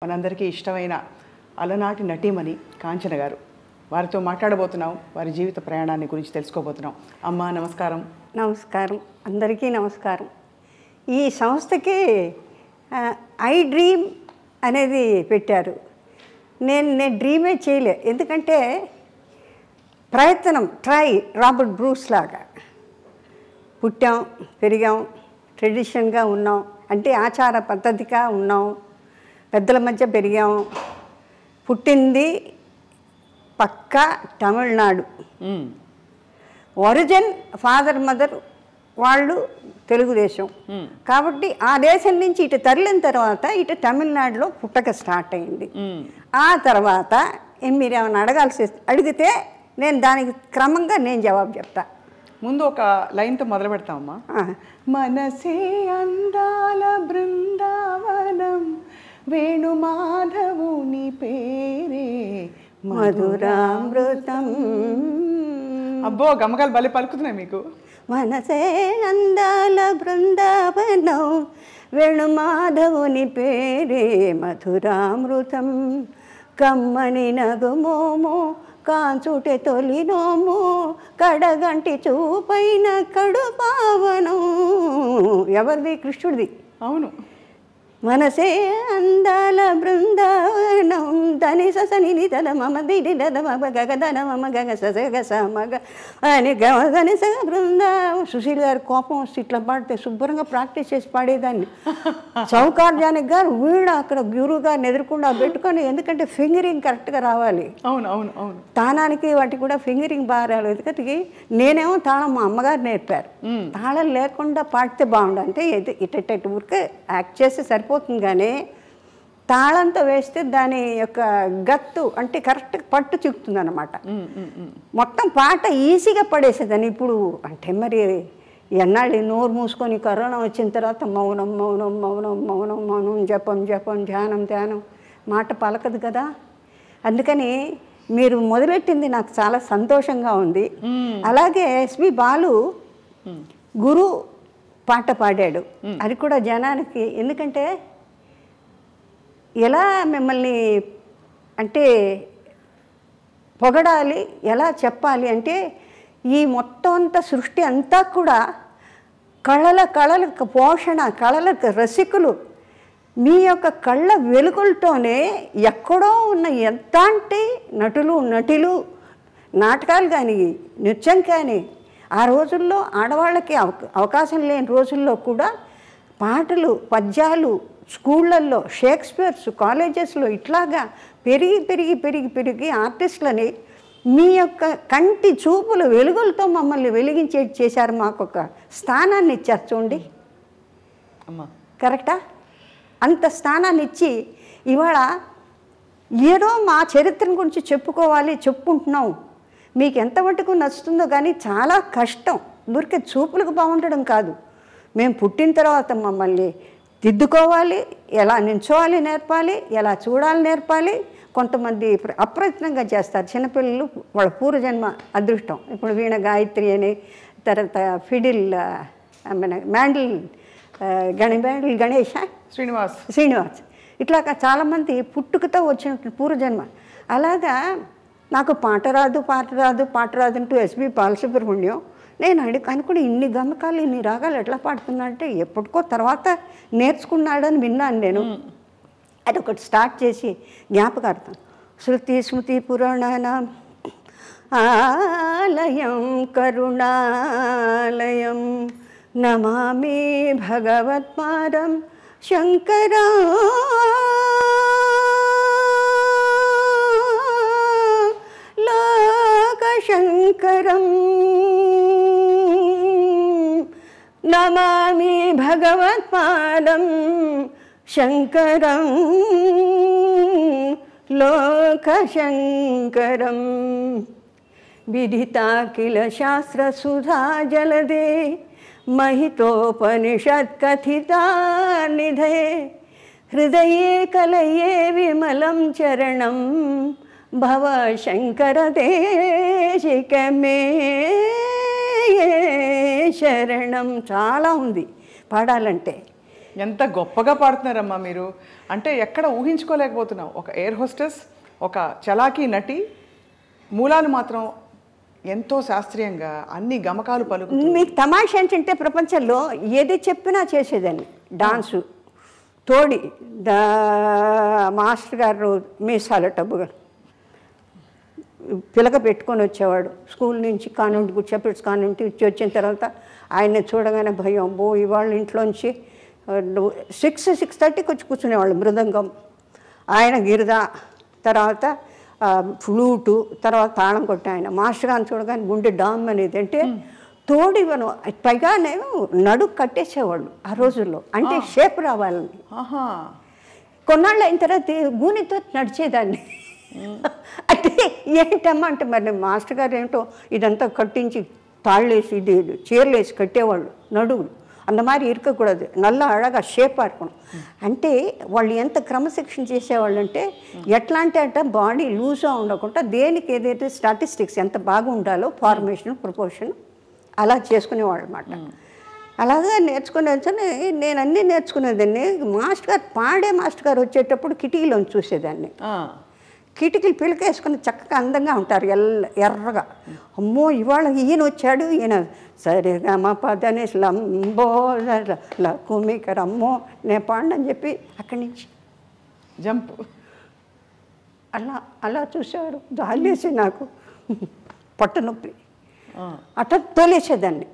మనందరికీ ఇష్టమైన అలనాటి నటీమణి కాంచన గారు. వారితో మాట్లాడబోతున్నాం, వారి జీవిత ప్రయాణాన్ని గురించి తెలుసుకోబోతున్నాం. అమ్మ నమస్కారం. నమస్కారం, అందరికీ నమస్కారం. ఈ సంస్థకి ఐ డ్రీమ్ అనేది పెట్టారు. నేను డ్రీమే చేయలే, ఎందుకంటే ప్రయత్నం రాబర్ట్ బ్రూస్ లాగా పుట్టాం, పెరిగాం, ట్రెడిషన్గా ఉన్నాం, అంటే ఆచార పద్ధతిగా ఉన్నాం, పెద్దల మధ్య పెరిగాం. పుట్టింది పక్కా తమిళనాడు, ఒరిజిన్ ఫాదర్ మదర్ వాళ్ళు తెలుగుదేశం. కాబట్టి ఆ దేశం నుంచి ఇటు తరలిన తర్వాత ఇటు తమిళనాడులో పుట్టక స్టార్ట్ అయింది. ఆ తర్వాత మీరు ఏమైనా అడిగితే నేను దానికి క్రమంగా నేను జవాబు చెప్తా. ముందు ఒక లైన్తో మొదలు పెడతామమ్మా. మనసే అందాల బృందావనం, వేణుమాధవుని పేరే మధురామృతం. అబ్బో, గమకాలు బలి పలుకుతున్నాయి మీకు. మనసే అందాల బృందావనం, వేణుమాధవుని పేరే మధురామృతం. కమ్మని నగుమోమో కాంచుటే తొలినోము, కడగంటి చూపైన కడు పావనం. ఎవరిది? కృష్ణుడిది. అవును. మనసే అందాల బృందావనం, దని సని తల మమ దిడి దద మమ గగ దన మమ గగ సగ సమగ అని గని సగ బృందావనం. సుశీల్ గారు కోపం వస్తే ఇట్లా పాడితే శుభ్రంగా ప్రాక్టీస్ చేసి పాడేదాన్ని. సౌకార్యానికి గారు వీడు అక్కడ గురువు గారిని ఎదుర్కొండా పెట్టుకొని, ఎందుకంటే ఫింగరింగ్ కరెక్ట్గా రావాలి. అవును అవును అవును. తానానికి వాటికి కూడా ఫింగరింగ్ బాగా రాలేదు. ఎందుకంటే నేనేమో తాళం మా అమ్మగారు నేర్పారు. తాళం లేకుండా పాడితే బాగుండు, అంటే ఇటు ఊరికే యాక్ట్ చేస్తే సరిపోతుంది, కానీ తాళంతో వేస్తే దాని యొక్క గత్తు అంటే కరెక్ట్గా పట్టు చిక్కుతుంది అన్నమాట. మొత్తం పాట ఈజీగా పడేసేదాన్ని. ఇప్పుడు అంటే మరి ఎన్నాళ్ళు నోరు మూసుకొని కరోనా వచ్చిన తర్వాత మౌనం మౌనం మౌనం మౌనం మౌనం, జపం జపం, ధ్యానం ధ్యానం, మాట పలకదు కదా. అందుకని మీరు మొదలెట్టింది నాకు చాలా సంతోషంగా ఉంది. అలాగే ఎస్పి బాలు గురు పాట పాడాడు, అది కూడా జనానికి, ఎందుకంటే ఎలా మిమ్మల్ని అంటే పొగడాలి, ఎలా చెప్పాలి అంటే ఈ మొత్తం అంతా సృష్టి అంతా కూడా కళలకు పోషణ, కళలకు రసికులు. మీ యొక్క కళ్ళ వెలుగులతోనే ఎక్కడో ఉన్న ఎంతంటి నటులు నాటకాలు కానీ నృత్యం కానీ, ఆ రోజుల్లో ఆడవాళ్ళకి అవకాశం లేని రోజుల్లో కూడా పాటలు, పద్యాలు స్కూళ్ళల్లో, షేక్స్పియర్స్ కాలేజెస్లో ఇట్లాగా పెరిగి పెరిగి పెరిగి పెరిగి ఆర్టిస్టులని మీ యొక్క కంటి చూపుల వెలుగులతో మమ్మల్ని వెలిగించేది చేశారు. మాకు ఒక స్థానాన్ని ఇచ్చారు చూడండి. కరెక్టా? అంత స్థానాన్ని ఇచ్చి ఇవాళ ఏదో మా చరిత్రను గురించి చెప్పుకుంటున్నాం. మీకు ఎంత మటుకు నచ్చుతుందో కానీ చాలా కష్టం. ఊరికే చూపులకు బాగుండడం కాదు, మేము పుట్టిన తర్వాత మమ్మల్ని దిద్దుకోవాలి, ఎలా నించోవాలి నేర్పాలి, ఎలా చూడాలి నేర్పాలి. కొంతమంది అప్రయత్నంగా చేస్తారు చిన్నపిల్లలు, వాళ్ళ పూర్వజన్మ అదృష్టం. ఇప్పుడు వీణ గాయత్రి అని, తర్వాత ఫిడిల్ మ్యాండిల్ గణేష్ శ్రీనివాస్, ఇట్లా చాలామంది పుట్టుకతో వచ్చిన పూర్వజన్మ. అలాగా నాకు పాట రాదు అంటూ ఎస్పి బాలసుబ్రహ్మణ్యం నేను అనుకుని ఇన్ని గమకాలు ఇన్ని రాగాలు ఎట్లా పాడుతున్నా అంటే ఎప్పటికో తర్వాత నేర్చుకున్నాడని విన్నాను నేను. అది ఒకటి స్టార్ట్ చేసి జ్ఞాపకార్థం. శృతి స్మృతి పురాణానాం ఆలయం కరుణాలయం, నమామి భగవత్పాదం శంకరా లోకశంకరం, నమామి భగవత్పాదం శంకరం లోకశంకరం. విదితా కిల శాస్త్రసుధా జలదే, महितोपनिषत्कथिता निधे, हृदये कलये विमलं चरणं भव शंकर देशिक मे శరణం. చాలా ఉంది పాడాలంటే. ఎంత గొప్పగా పాడుతున్నారమ్మా మీరు. అంటే ఎక్కడ ఊహించుకోలేకపోతున్నాం. ఒక ఎయిర్ హోస్టెస్, ఒక చలాకీ నటి, మూలాలు మాత్రం ఎంతో శాస్త్రీయంగా అన్ని గమకాలు పలుకుతూ. మీకు తమాషా ఏంటంటే ప్రపంచంలో ఏది చెప్పినా చేసేదాన్ని. డాన్సు, తోడి, మాస్టర్ గారు మీసాల టబ్బుగా పిలక పెట్టుకొని వచ్చేవాడు స్కూల్ నుంచి, కాన్వెంట్ షెపర్డ్స్ కాన్వెంట్ వచ్చిన తర్వాత ఆయన్ని చూడగానే భయం. ఇవాళ ఇంట్లోంచి 6:30కి వచ్చి కూర్చునేవాళ్ళు. మృదంగం ఆయన, గిరిద, తర్వాత ఫ్లూటు, తర్వాత తాళం కొట్టి ఆయన. మాస్టర్ గారిని చూడగానే గుండె డామ్ అనేది. అంటే తోడివను పైగానేమో నడుకు కట్టేసేవాళ్ళు ఆ రోజుల్లో, అంటే షేప్ రావాలని. కొన్నాళ్ళు అయిన తర్వాత గూనితో నడిచేదాన్ని. అంటే ఏంటమ్మా అంటే మరి మాస్టర్ గారు ఏంటో ఇదంతా కట్టించి తాళ్ళేసి ఇది చీరలేసి కట్టేవాళ్ళు నడువులు. அந்த மாதிரி இருக்கக்கூடாது, நல்லா అழగా షేప్ ఆడుకోవడం. అంటే వాళ్ళు ఎంత క్రమశిక్షణ చేసేవాళ్ళు అంటే ఎట్లా అంటే బాడీ లూజ్గా ఉండకుండా దేనికి ఏదైతే స్టాటిస్టిక్స్ ఎంత బాగా ఉండాలో ఫార్మేషన్ ప్రపోర్షన్ అలా చేసుకునేవాళ్ళు అనమాట. అలాగే నేర్చుకునే నేను అన్నీ నేర్చుకునేదాన్ని. మాస్టర్ గారు పాడే మాస్టర్ గారు వచ్చేటప్పుడు కిటికీలోని చూసేదాన్ని. కిటికీలు పిలకేసుకుని చక్కగా అందంగా ఉంటారు, ఎర్రగా. అమ్మో ఇవాళ ఈయన వచ్చాడు, ఈయన సరిగా మా పదనేసి లంబో కుమికర్ అమ్మో నేను పాడని చెప్పి అక్కడి నుంచి జంప్ అలా చూసేవారు. దాల్లేసి నాకు పట్టు నొప్పి అట్లా తోలేసేదాన్ని.